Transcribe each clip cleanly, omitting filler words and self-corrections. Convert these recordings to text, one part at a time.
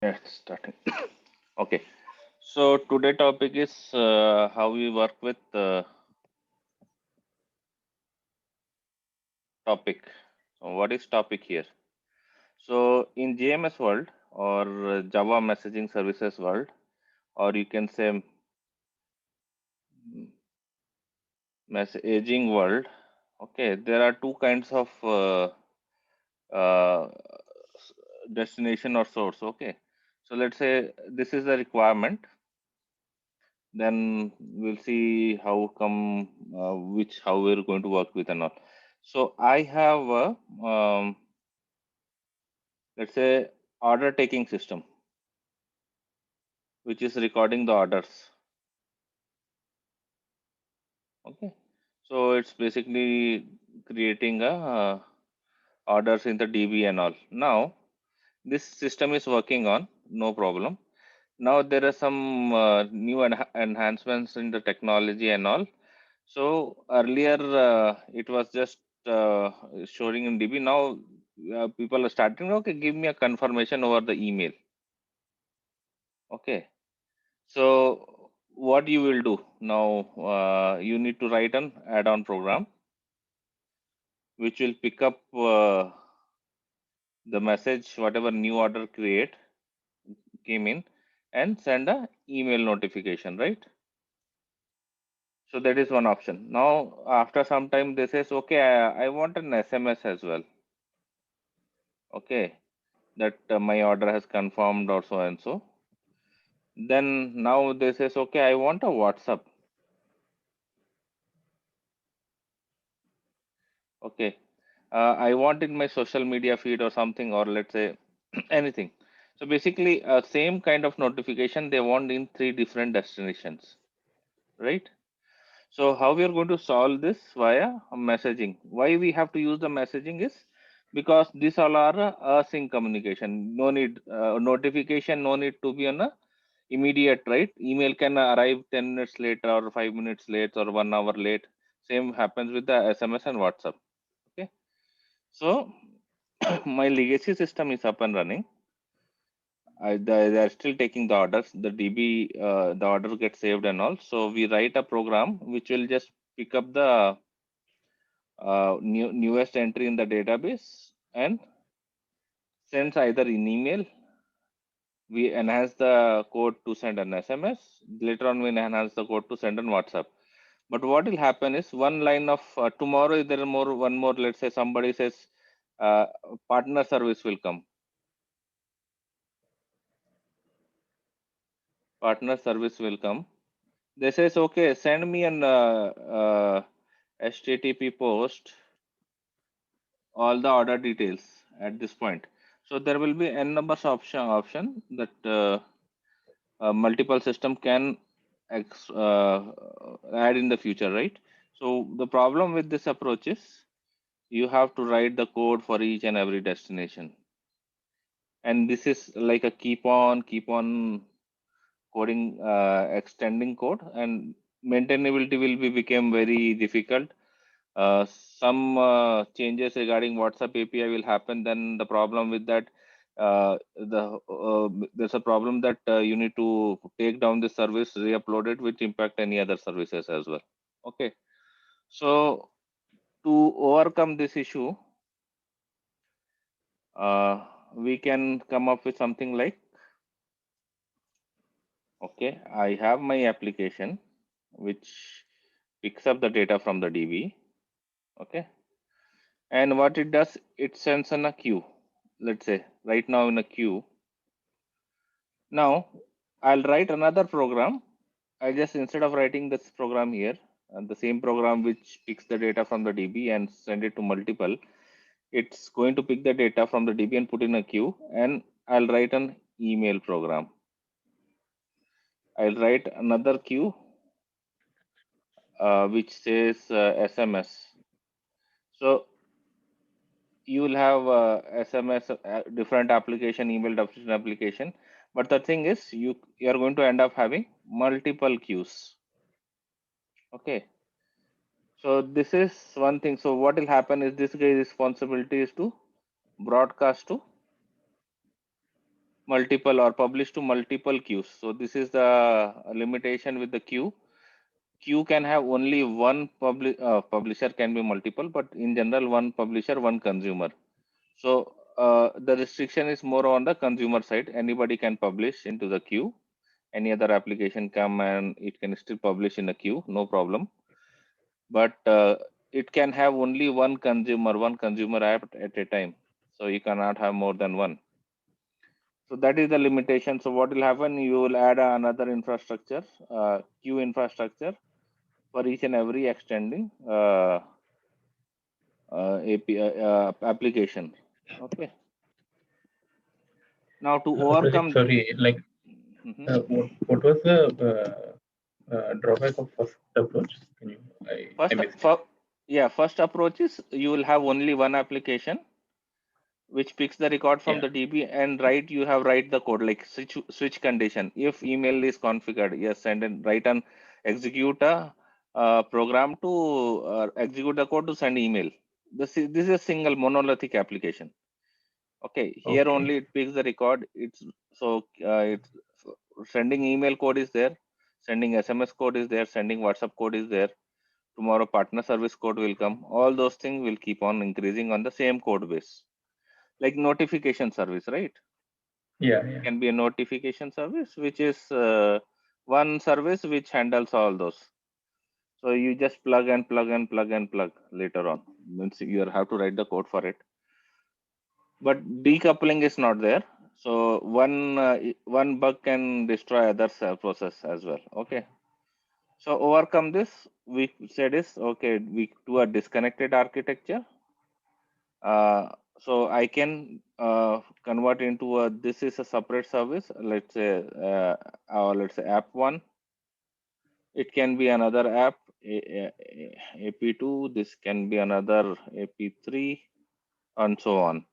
Yeah, starting. Okay. So today topic is how we work with topic. So what is topic here? So in JMS world or Java messaging services world, or you can say messaging world. Okay, there are two kinds of uh, destination or source. Okay. So let's say this is the requirement, then we'll see how come which how we're going to work with and all. So I have a let's say order taking system which is recording the orders. Okay, so it's basically creating a orders in the DB and all. Now this system is working on, no problem. Now there are some new enhancements in the technology and all. So earlier it was just showing in DB. Now people are starting. Okay, give me a confirmation over the email. Okay. So what you will do now? You need to write an add-on program which will pick up the message whatever new order create came in and send a email notification, right? So that is one option. Now after some time they says okay, I want an SMS as well. Okay, that my order has confirmed or so and so. Then now they says okay, I want a WhatsApp. Okay, I want in my social media feed or something, or let's say anything. So basically same kind of notification they want in three different destinations, right? So how we are going to solve this via messaging? Why we have to use the messaging is because these all are async communication. No need notification, no need to be on a immediate, right? Email can arrive 10 minutes later or 5 minutes late or 1 hour late. Same happens with the SMS and WhatsApp. Okay, so my legacy system is up and running. They are still taking the orders. The DB, the order gets saved and all. So we write a program which will just pick up the newest entry in the database and sends either in email. We enhance the code to send an SMS. Later on, we enhance the code to send on WhatsApp. But what will happen is one line of tomorrow, there are more, one more, let's say somebody says uh, partner service will come. Partner service will come. They says, okay, send me an HTTP post, all the order details at this point. So there will be n numbers option that multiple system can add in the future, right? So the problem with this approach is you have to write the code for each and every destination, and this is like a keep on coding, extending code, and maintainability will be become very difficult. Some changes regarding WhatsApp API will happen. Then the problem with that, there's a problem that you need to take down the service, re-upload it, which impact any other services as well. Okay, so to overcome this issue, we can come up with something like, okay, I have my application which picks up the data from the DB. Okay, and what it does, it sends in a queue. Let's say right now in a queue. Now I'll write another program. I just, instead of writing this program here, the same program which picks the data from the DB and send it to multiple, it's going to pick the data from the DB and put in a queue, and I'll write an email program. I'll write another queue which says SMS. So you will have SMS, different application, email different application. But the thing is, you are going to end up having multiple queues. Okay. So this is one thing. So what will happen is this guy's responsibility is to broadcast to multiple or publish to multiple queues. So this is the limitation with the queue. Queue can have only one publisher, can be multiple, but in general one publisher, one consumer. So the restriction is more on the consumer side. Anybody can publish into the queue. Any other application come and it can still publish in a queue, no problem. But it can have only one consumer app at a time. So you cannot have more than one. So that is the limitation. So what will happen? You will add another infrastructure, queue infrastructure for each and every extending API application. Okay. Now to overcome. Sorry, like what was the drawback of first approach? Can you? I missed it. First approach is you will have only one application which picks the record from the DB and you have write the code like switch condition. If email is configured, yes, and then write and execute a program to execute the code to send email. This is a single monolithic application. Okay, here only it picks the record. It's sending email code is there, sending SMS code is there, sending WhatsApp code is there. Tomorrow partner service code will come. All those things will keep on increasing on the same code base. Like notification service, right? Yeah. Can be a notification service, which is one service which handles all those. So you just plug and plug later on. Means you have to write the code for it. But decoupling is not there. So one bug can destroy other process as well. Okay. So overcome this, we said is okay. We do a disconnected architecture. So I can convert into this is a separate service. Let's say app one. It can be another app, AP2. This can be another AP3, and so on.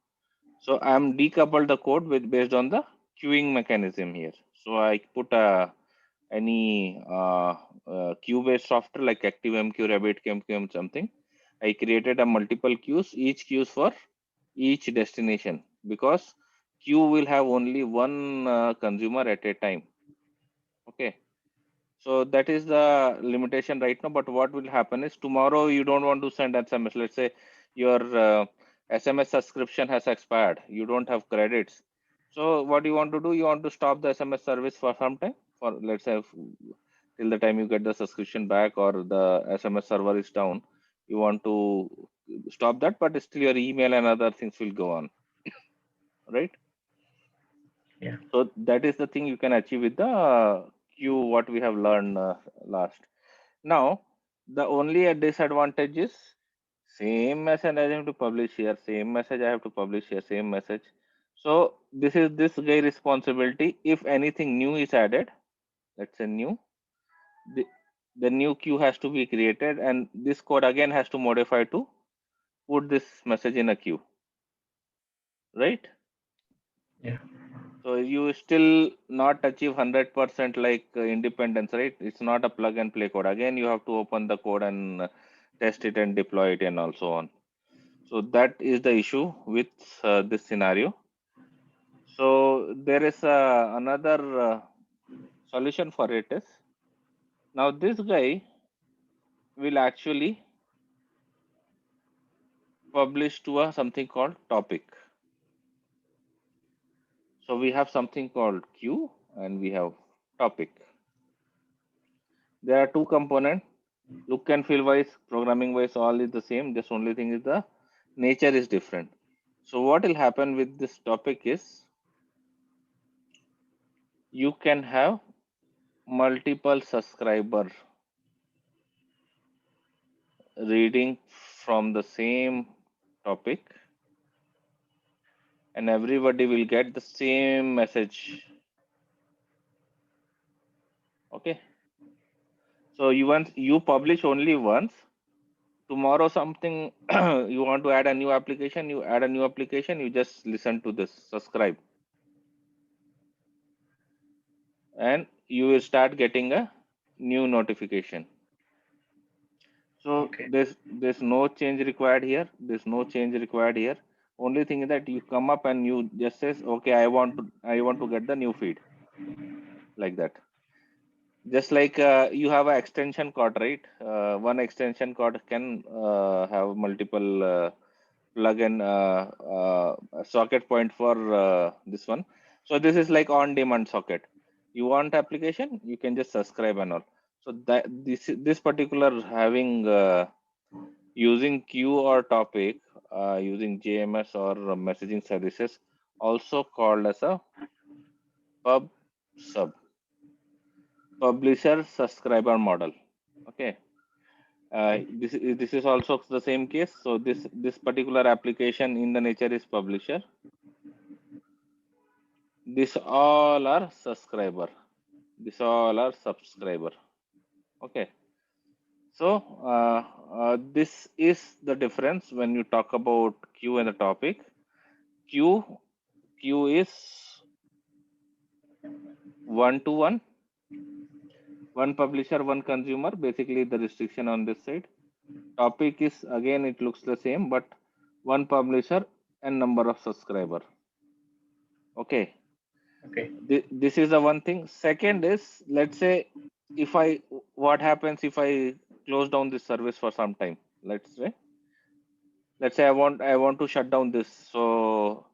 So I'm decoupled the code based on the queuing mechanism here. So I put any queue-based software like ActiveMQ, RabbitMQ, something. I created a multiple queues, each queues for each destination, because queue will have only one consumer at a time. Okay. So that is the limitation right now. But what will happen is tomorrow you don't want to send SMS. Let's say your SMS subscription has expired. You don't have credits. So what you want to do? You want to stop the SMS service for some time. For let's say till the time you get the subscription back or the SMS server is down. You want to stop that, but still your email and other things will go on, right? Yeah. So that is the thing you can achieve with the queue. What we have learned last. Now, the only disadvantage is same message I have to publish here, same message I have to publish here, same message. So this is this guy responsibility. If anything new is added, let's say new, the new queue has to be created, and this code again has to modify to put this message in a queue, right? Yeah. So you still not achieve 100% like independence, right? It's not a plug and play code. Again, you have to open the code and test it and deploy it and also on. So that is the issue with this scenario. So there is another solution for it is, now this guy will actually publish to a something called topic. So we have something called queue and we have topic. There are two components. Look and feel wise, programming wise, all is the same. Just only thing is the nature is different. So what will happen with this topic is you can have multiple subscriber reading from the same topic and everybody will get the same message. Okay. So you publish only once. Tomorrow something you want to add a new application, you add a new application, you just listen to this, subscribe. And you will start getting a new notification. So there's no change required here. There's no change required here. Only thing is that you come up and you just says, okay, I want to get the new feed, like that. Just like you have an extension cord, right? One extension cord can have multiple plug and socket point for this one. So this is like on-demand socket. You want application, you can just subscribe and all. So that this particular having using queue or topic, using JMS or messaging services, also called as a pub sub, publisher subscriber model. Okay. This is also the same case. So this particular application in the nature is publisher. This all are subscriber. This all are subscriber. Okay. So this is the difference when you talk about queue and the topic. Queue is 1-to-1, one publisher, one consumer. Basically, the restriction on this side. Topic is again, it looks the same, but one publisher and number of subscriber. Okay. Okay. This is the one thing. Second is, let's say what happens if I close down this service for some time? Let's say I want to shut down this. So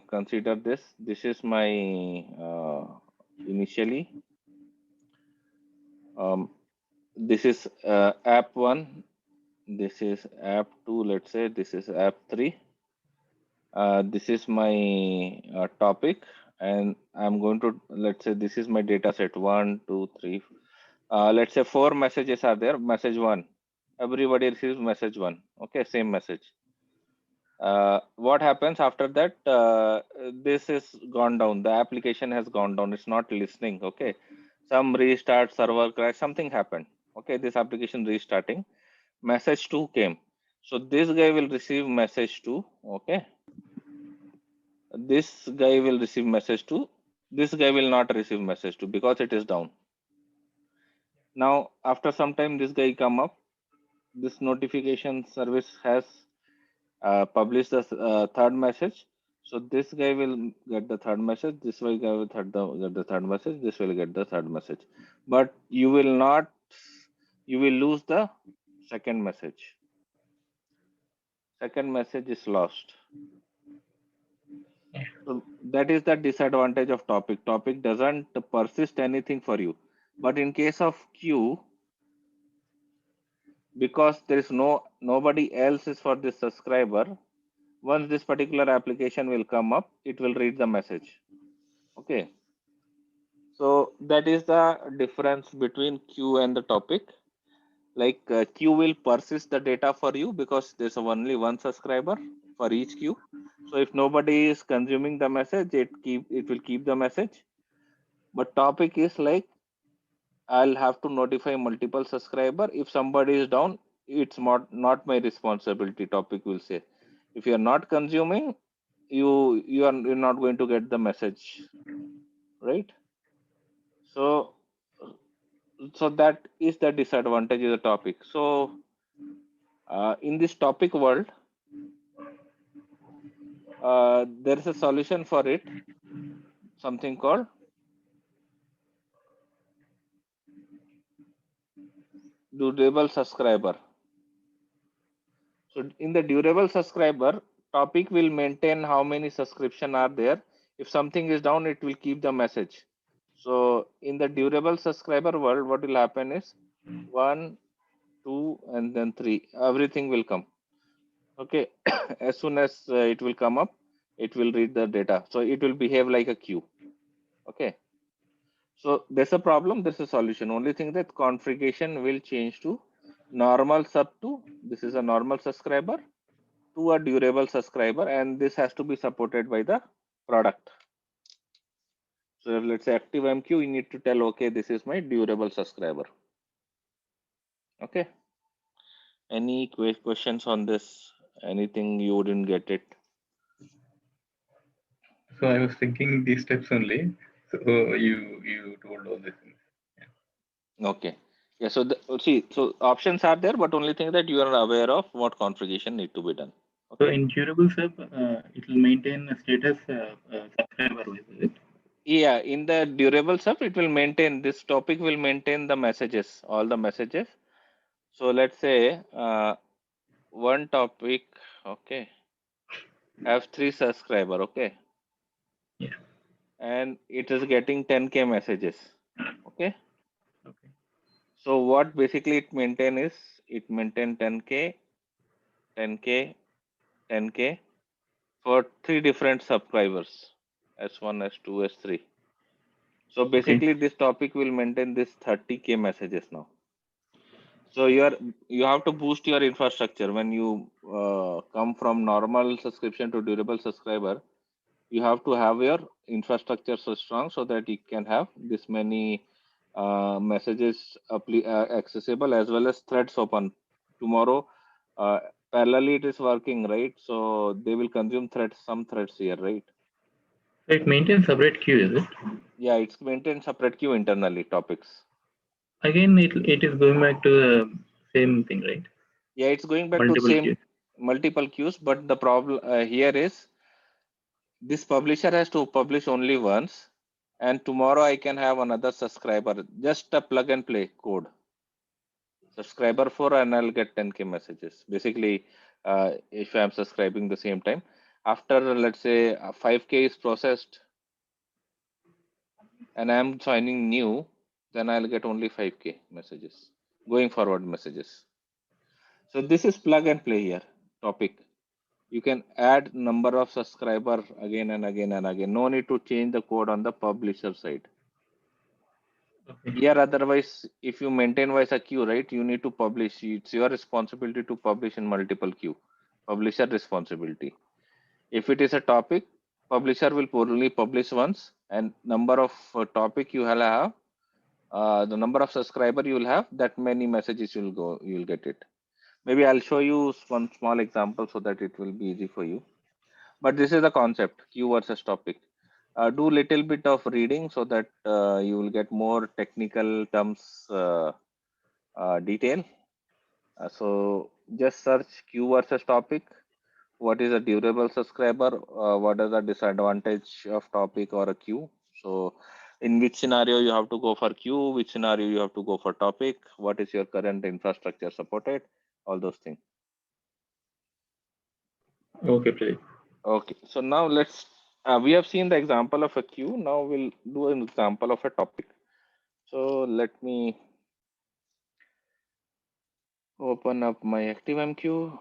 consider this. This is my initially. This is app 1. This is app 2. Let's say this is app 3. This is my topic, and I'm going to, let's say this is my data set 1, 2, 3. Let's say 4 messages are there. Message 1, everybody receives message 1. Okay, same message. What happens after that? This is gone down. The application has gone down. It's not listening. Okay, some restart, server crash, something happened. Okay, this application restarting. Message 2 came. So this guy will receive message 2. Okay. This guy will receive message 2. This guy will not receive message 2 because it is down. Now, after some time, this guy come up. This notification service has published the third message. So this guy will get the third message. This guy will get the third message. This will get the third message. But you will not. You will lose the second message. Second message is lost. So that is the disadvantage of topic. Topic doesn't persist anything for you. But in case of queue, because there is nobody else is for this subscriber, once this particular application will come up, it will read the message. Okay. So that is the difference between queue and the topic. Like queue will persist the data for you because there's only one subscriber for each queue. So if nobody is consuming the message, it will keep the message. But topic is like, I'll have to notify multiple subscriber. If somebody is down, it's not my responsibility. Topic will say, if you are not consuming, you're not going to get the message, right? So that is the disadvantage of the topic. So in this topic world, there is a solution for it, something called durable subscriber. So in the durable subscriber, topic will maintain how many subscription are there. If something is down, it will keep the message. So in the durable subscriber world, what will happen is 1, 2, and then 3. Everything will come. Okay. As soon as it will come up, it will read the data. So it will behave like a queue. Okay. So there's a problem, there's a solution. Only thing that configuration will change to normal sub to, this is a normal subscriber, to a durable subscriber, and this has to be supported by the product. So if let's say ActiveMQ, you need to tell, okay, this is my durable subscriber. Okay. Any questions on this? Anything you wouldn't get it? So I was thinking these steps only. So you told all this. Yeah. Okay. Yeah, so so options are there, but only thing that you are aware of what configuration need to be done. Okay. So in durable sub, it will maintain a status subscriber with it. Yeah, in the durable sub, it will maintain, this topic will maintain the messages, all the messages. So let's say one topic, okay, have 3 subscriber, okay. Yeah. And it is getting 10K messages, okay. Okay. So what basically it maintain is, it maintain 10K, 10K, 10K for 3 different subscribers, S1, S2, S3. So basically this topic will maintain this 30K messages now. So you have to boost your infrastructure when you come from normal subscription to durable subscriber. You have to have your infrastructure so strong so that you can have this many messages accessible, as well as threads open. Tomorrow, parallelly it is working, right? So they will consume threads, some threads here, right? So it maintains separate queue, is it? Yeah, it's maintained separate queue internally, topics. Again, it is going back to the same thing, right? Yeah, it's going back to same multiple queues, but the problem here is this publisher has to publish only once, and tomorrow I can have another subscriber, just a plug and play code. Subscriber 4 and I'll get 10K messages. Basically, if I'm subscribing the same time, after let's say 5K is processed and I'm joining new, then I'll get only 5K messages, going forward messages. So this is plug and play here topic. You can add number of subscriber again and again and again. No need to change the code on the publisher side. Okay. Here, otherwise, if you maintain wise a queue, right, you need to publish. It's your responsibility to publish in multiple queue. Publisher responsibility. If it is a topic, publisher will only publish once, and number of topic you will have, the number of subscriber you will have, that many messages you will go, you will get it. Maybe I'll show you one small example so that it will be easy for you. But this is the concept, queue versus topic. Do little bit of reading so that you will get more technical terms detail. So just search queue versus topic. What is a durable subscriber? What is the disadvantage of topic or a queue? So in which scenario you have to go for queue, which scenario you have to go for topic, what is your current infrastructure supported, all those things. Okay, please. Okay, so now let's, we have seen the example of a queue. Now we'll do an example of a topic. So let me open up my ActiveMQ.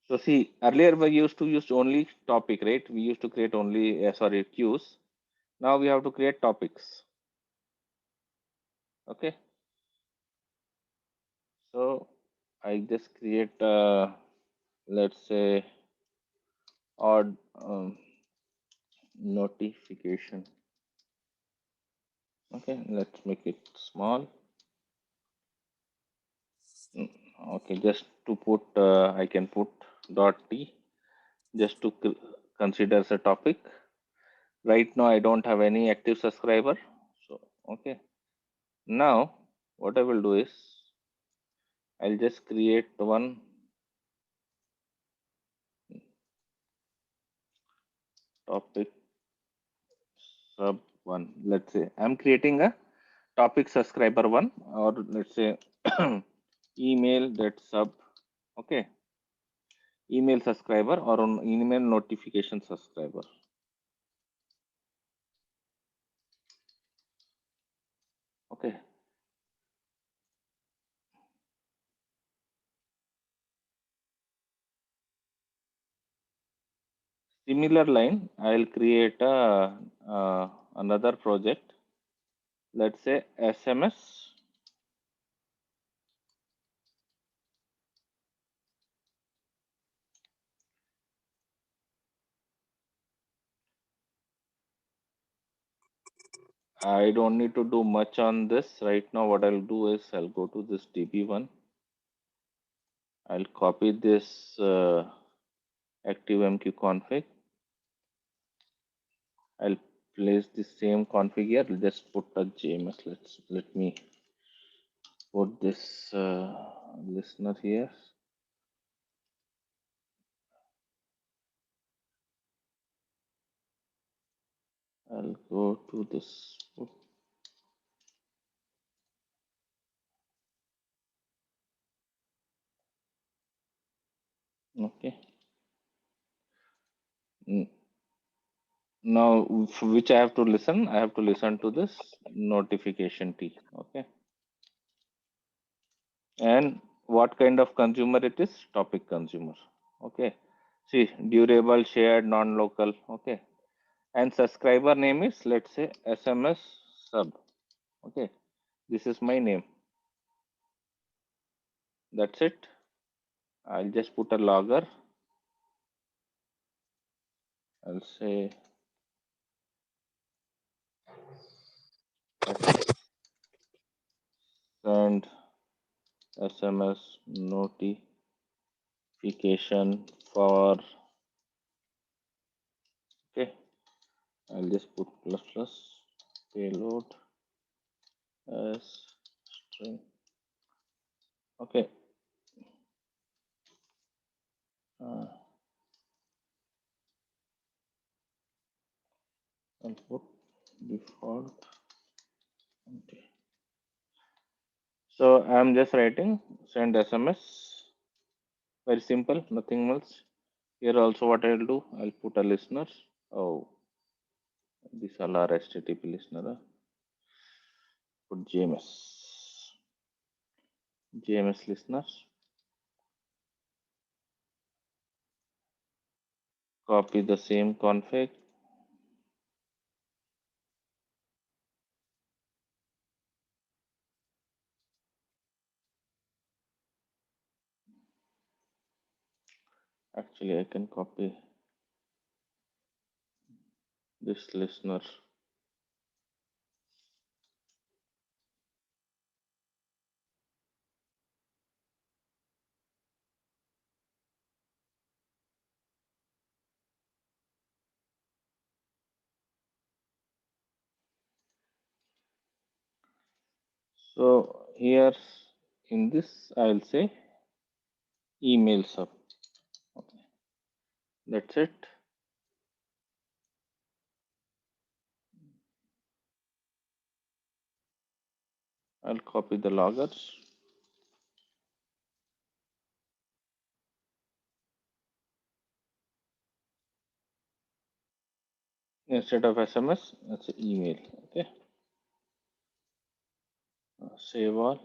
So see, earlier we used to use only topic, right? We used to create only, queues. Now we have to create topics. Okay. So I just create, let's say, odd notification. Okay, let's make it small. Okay, just to put, I can put .t just to consider as a topic. Right now, I don't have any active subscriber. So, okay. Now, what I will do is, I'll just create one topic sub one. Let's say I'm creating a topic subscriber one, or let's say email that sub. Okay. Email subscriber or on email notification subscriber. Okay. Similar line, I'll create another project. Let's say SMS. I don't need to do much on this right now. What I'll do is I'll go to this DB1. I'll copy this ActiveMQ config. I'll place the same config here. Just put a JMS. Let me put this listener here. I'll go to this. Okay. Now, which I have to listen? I have to listen to this notification T. Okay. And what kind of consumer it is? Topic consumer. Okay. See, durable, shared, non-local. Okay. And subscriber name is, let's say, SMS sub. Okay. This is my name. That's it. I'll just put a logger. I'll say send SMS notification for, okay, I'll just put plus plus payload as string. Okay. I'll put default. Okay. So I'm just writing send SMS. Very simple, nothing else. Here also what I'll do, I'll put a listener. Oh, these all are HTTP listener. Put JMS listener. Copy the same config. Actually, I can copy this listener. So here in this, I'll say email sub. Okay. That's it. I'll copy the loggers. Instead of SMS, it's email. Okay. Save all.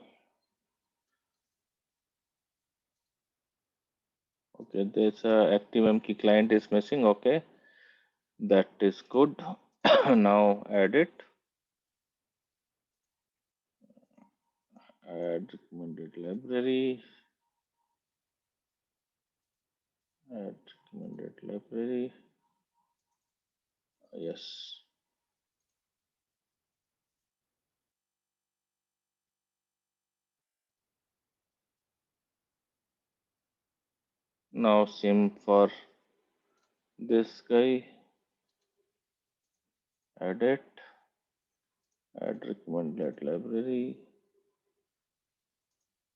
Okay, there's a ActiveMQ client is missing. Okay, that is good. Now add it. Add recommended library. Add recommended library. Yes. Now same for this guy. Add it. Add recommended library.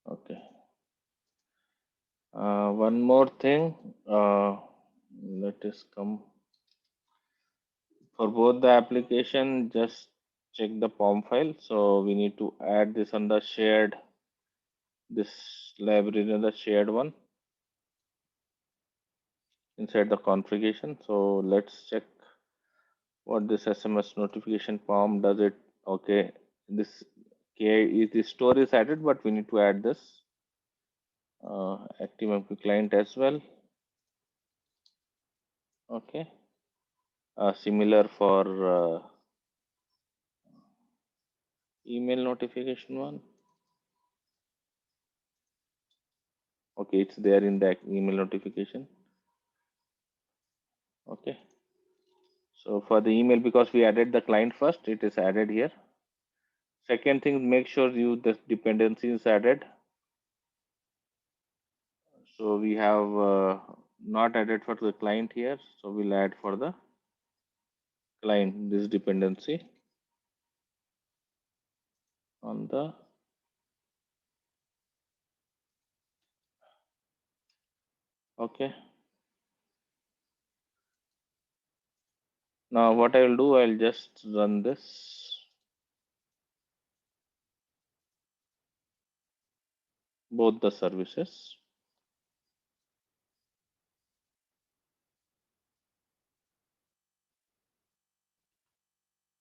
Okay. One more thing. Let us come for both the application. Just check the POM file. So we need to add this on the shared, this library on the shared one inside the configuration. So let's check what this SMS notification POM does it. Okay, this is the store is added, but we need to add this ActiveMQ client as well. Okay, similar for email notification one. Okay, it's there in the email notification. Okay, so for the email, because we added the client first, it is added here. Second thing, make sure the dependency is added. So we have not added for the client here, so we'll add for the applying this dependency on the okay. Now what I will do, I'll just run this, both the services.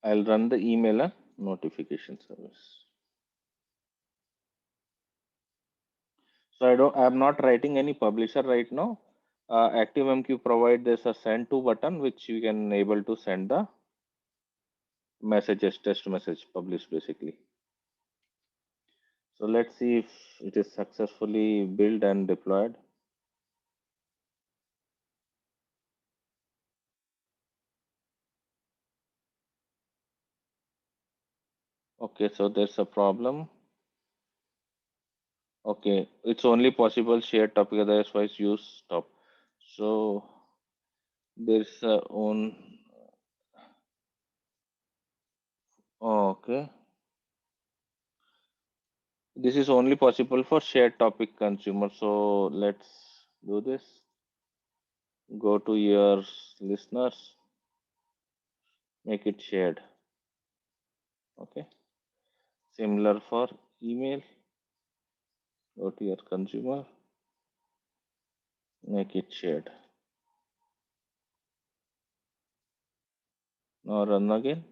I'll run the email and notification service. So I'm not writing any publisher right now. ActiveMQ provide this a send to button, which you can able to send the messages, test message published basically. So let's see if it is successfully built and deployed. Okay, so there's a problem. Okay, it's only possible share topic, otherwise use stop. So there's a own. Oh, okay. This is only possible for shared topic consumer. So let's do this. Go to your listeners, make it shared. Okay. Similar for email. Go to your consumer, make it shared. Now run again.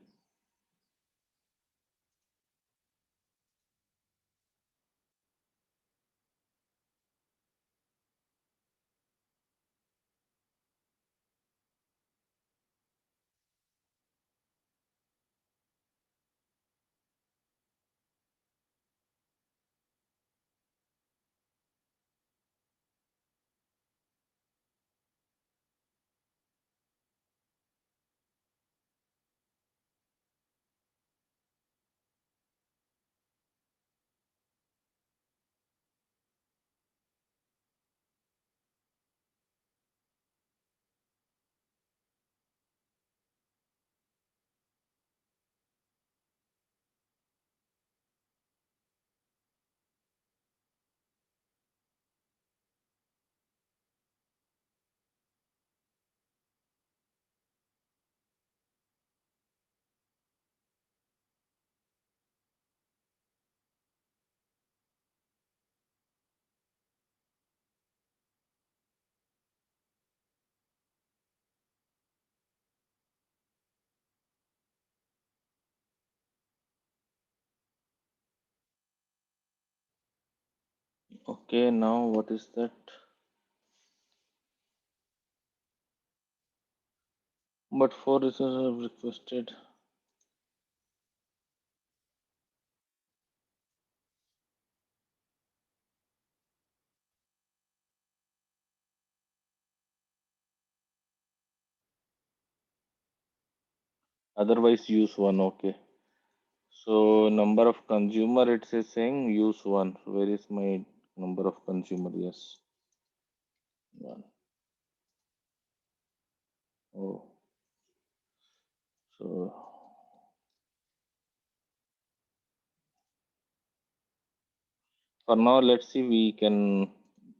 Okay, now what is that? But 4 users have requested. Otherwise use one. Okay. So number of consumer, it is saying use one. Where is my number of consumer? Yes. One. Oh. So for now, let's see, we can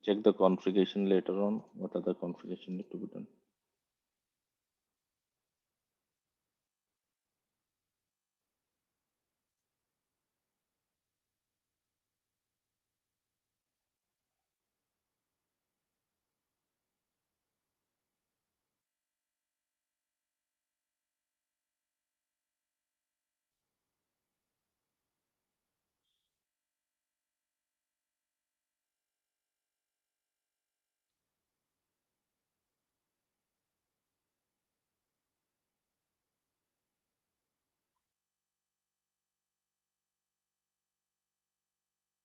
check the configuration later on. What other configuration need to be done?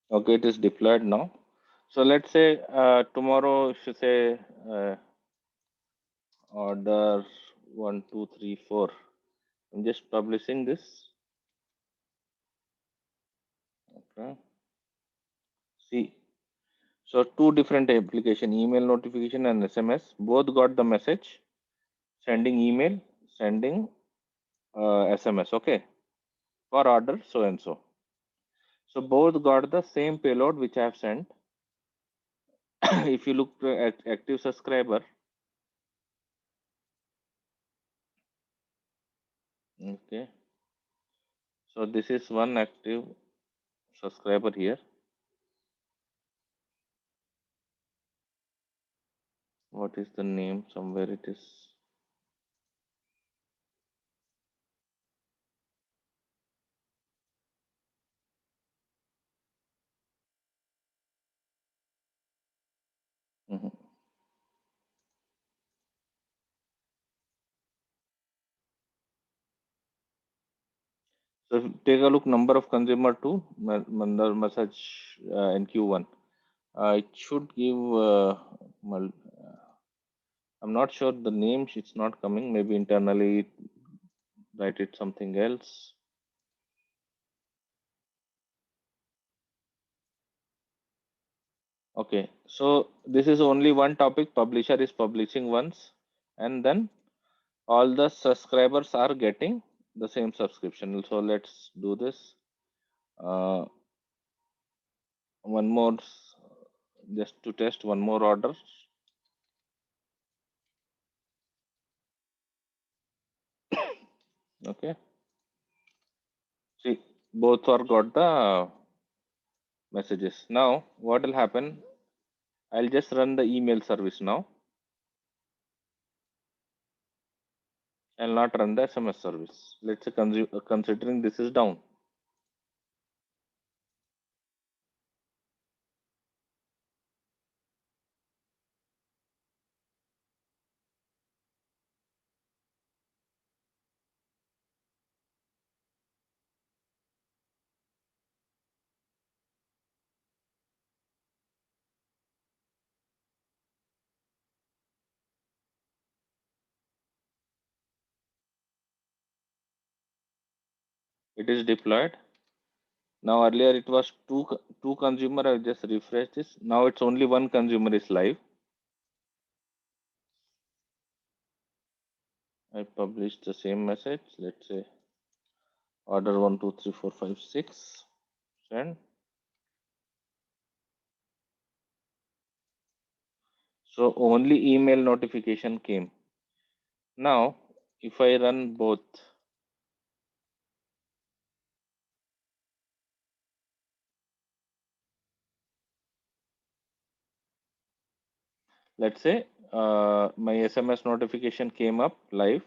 Okay, it is deployed now. So let's say tomorrow, if you say order 1, 2, 3, 4. I'm just publishing this. Okay. See, so two different application, email notification and SMS, both got the message, sending email, sending SMS, okay, for order so and so. So both got the same payload which I have sent. If you look at active subscriber, okay, so this is one active subscriber here. What is the name? Somewhere it is. Mhm. So if you take a look, number of consumer to Mandar message in Q1. It should give. I'm not sure the name. It's not coming. Maybe internally write it something else. Okay, so this is only one topic. Publisher is publishing once, and then all the subscribers are getting the same subscription. So let's do this. One more, just to test one more order. Okay, see, both are got the messages. Now what will happen? I'll just run the email service now. I'll not run the SMS service. Let's say considering this is down. It is deployed. Now earlier it was two consumer. I just refresh this. Now it's only one consumer is live. I published the same message. Let's say order 1, 2, 3, 4, 5, 6. Send. So only email notification came. Now if I run both, let's say my SMS notification came up live.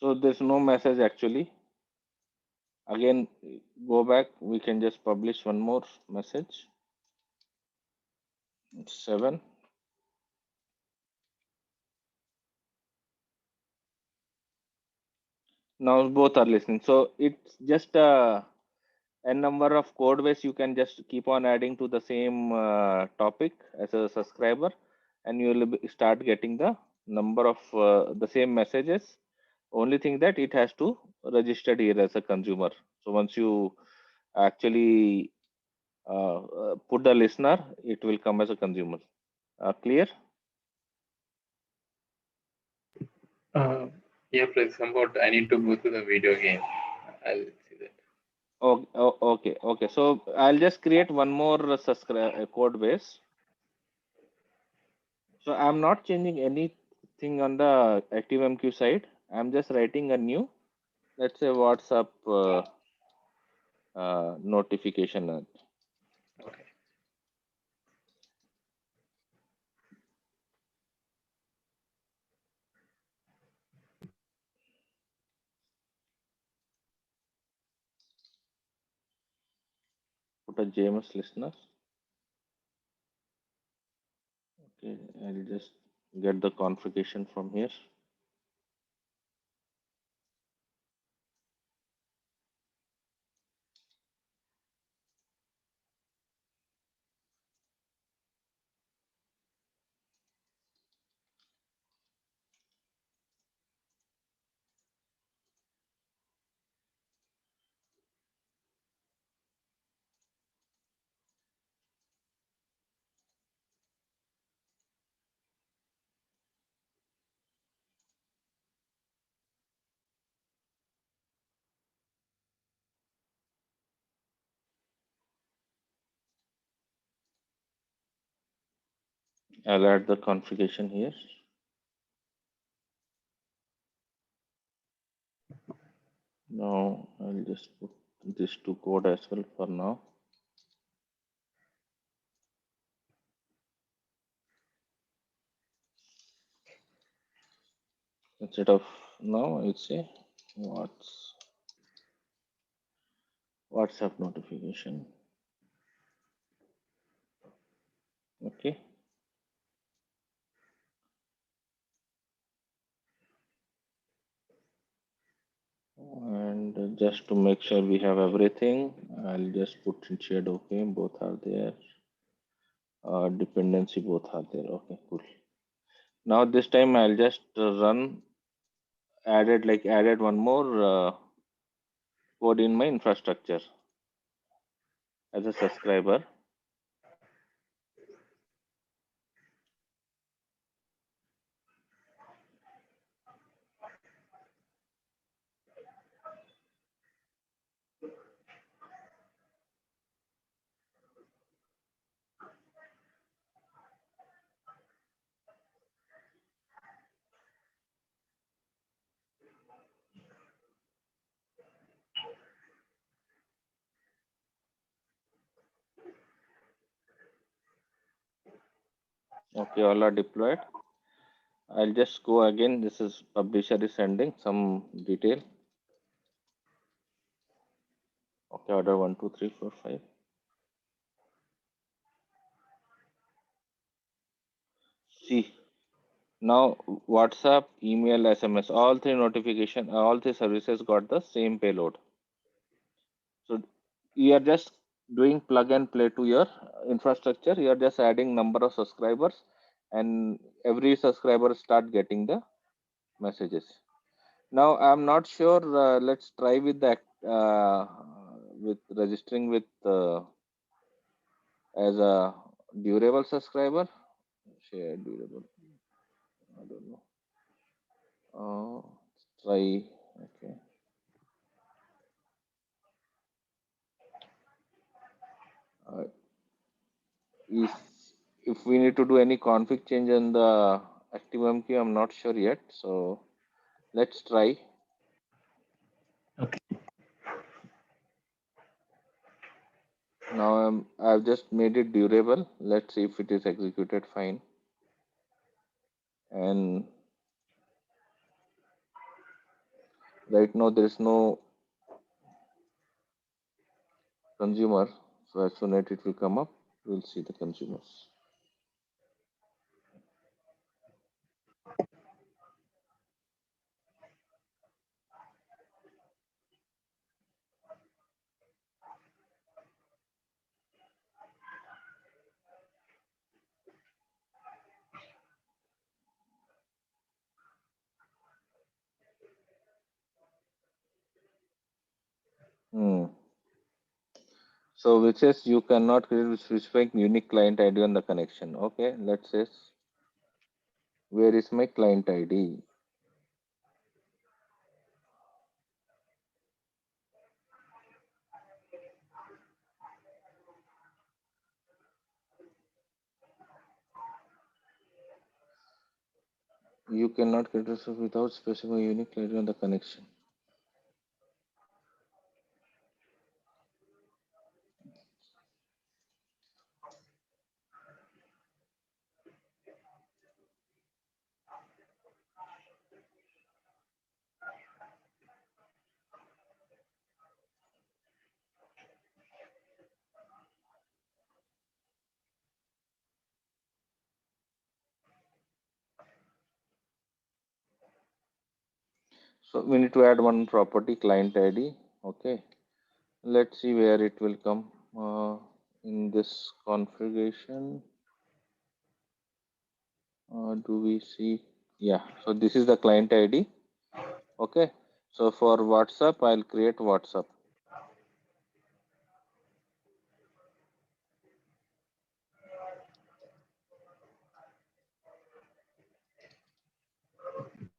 So there's no message actually. Again, go back. We can just publish one more message. 7. Now both are listening. So it's just a number of code ways you can just keep on adding to the same topic as a subscriber, and you will start getting the number of the same messages. Only thing that it has to register here as a consumer. So once you actually put the listener, it will come as a consumer. Clear? Yeah, please. Somewhat I need to go to the video game. I'll see that. Okay. So I'll just create one more code base. So I'm not changing anything on the ActiveMQ side. I'm just writing a new, let's say WhatsApp notification. Okay. Put a JMS listener. Okay, I'll just get the configuration from here. I'll add the configuration here. Now I'll just put this to code as well for now. Instead of now, I'll say WhatsApp notification. Okay. And just to make sure we have everything, I'll just put in shared. Okay, both are there. Dependency, both are there. Okay, cool. Now this time I'll just added one more code in my infrastructure as a subscriber. Okay, all are deployed. I'll just go again. This is publisher is sending some detail. Okay, order 1, 2, 3, 4, 5. See, now WhatsApp, email, SMS, all three notification, all three services got the same payload. So you are just doing plug and play to your infrastructure. You are just adding number of subscribers, and every subscriber start getting the messages. Now I'm not sure. Let's try with that with registering with as a durable subscriber. Share durable. I don't know. Try. Okay. If we need to do any config change in the ActiveMQ, I'm not sure yet. So let's try. Okay. Now I've just made it durable. Let's see if it is executed fine. And right now there is no consumer. So as soon as it will come up, we'll see the consumers. So which says you cannot create specific unique client ID on the connection. Okay, let's say where is my client ID? You cannot create a without specifying unique ID on the connection. So we need to add one property client ID. Okay, let's see where it will come in this configuration. Do we see? Yeah, so this is the client ID. Okay, so for WhatsApp, I'll create WhatsApp.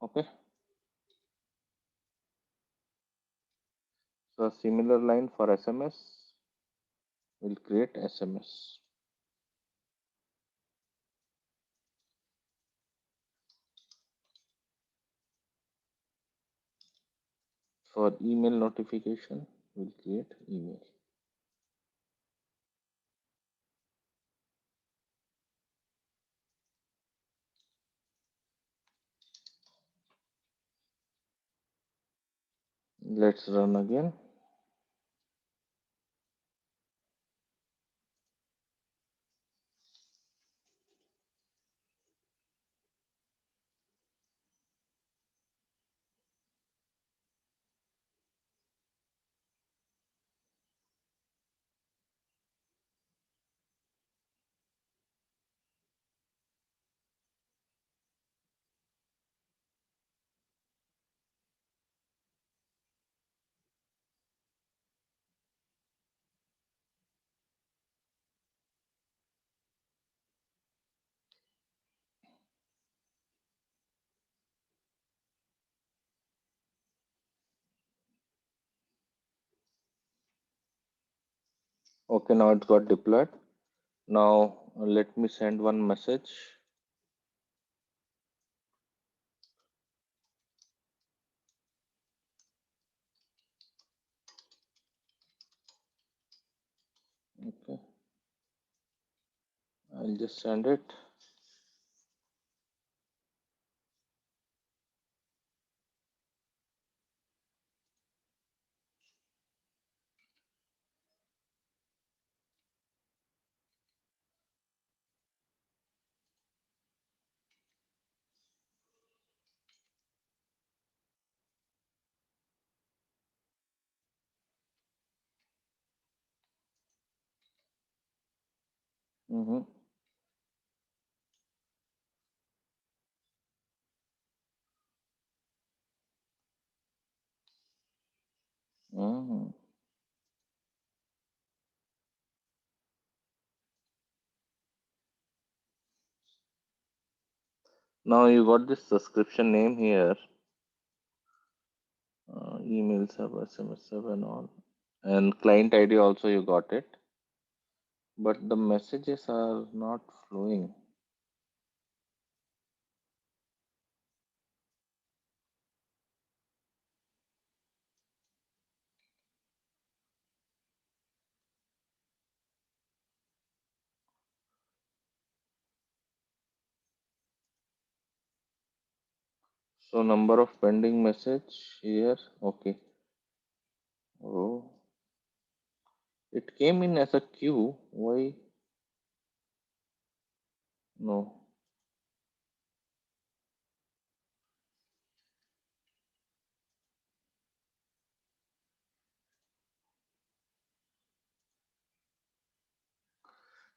Okay. So similar line for SMS, we'll create SMS. For email notification, we'll create email. Let's run again. Okay, now it got deployed. Now let me send one message. Okay, I'll just send it. Mm-hmm. Mm-hmm. Now you got this subscription name here. Email server, SMS server, and all. And client ID also you got it. But the messages are not flowing. So number of pending message here. Okay. Oh, it came in as a queue. Why? No.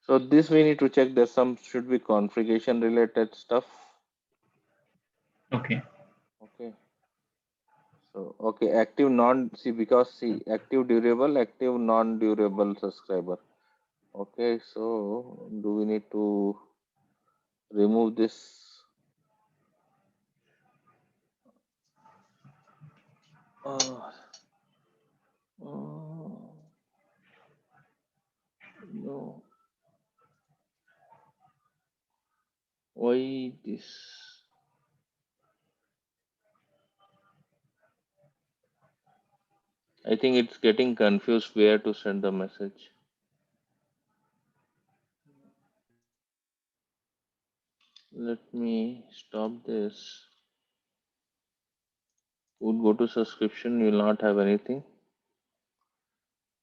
So this we need to check. There's some should be configuration related stuff. Okay. Okay. So okay, active non see because see active durable, active non-durable subscriber. Okay, so do we need to remove this? Uh, no. Why this? I think it's getting confused where to send the message. Let me stop this. Would go to subscription, you will not have anything.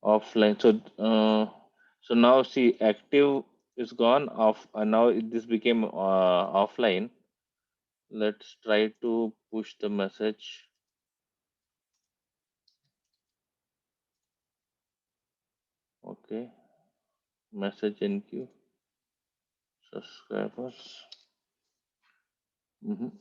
Offline. So now see active is gone off and now this became offline. Let's try to push the message. Okay. Message in queue. Subscribers. Mhm.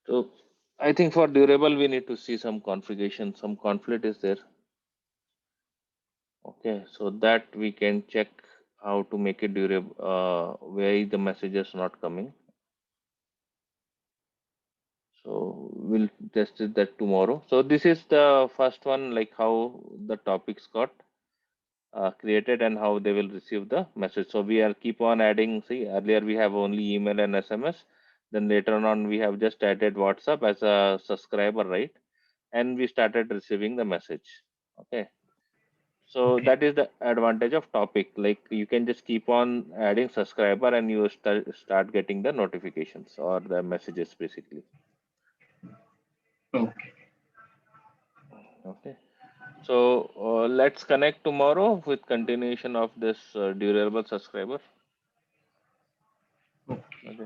So I think for durable, we need to see some configuration, some conflict is there. Okay, so that we can check how to make it durable, where the message is not coming. So we'll test that tomorrow. So this is the first one, like how the topics got. created and how they will receive the message. So we are keep on adding. See, earlier we have only email and SMS. Then later on we have just added WhatsApp as a subscriber, right? And we started receiving the message. Okay. So that is the advantage of Topic. Like you can just keep on adding subscriber and you start getting the notifications or the messages basically. Okay. Okay. So let's connect tomorrow with continuation of this durable subscriber. Okay. Okay.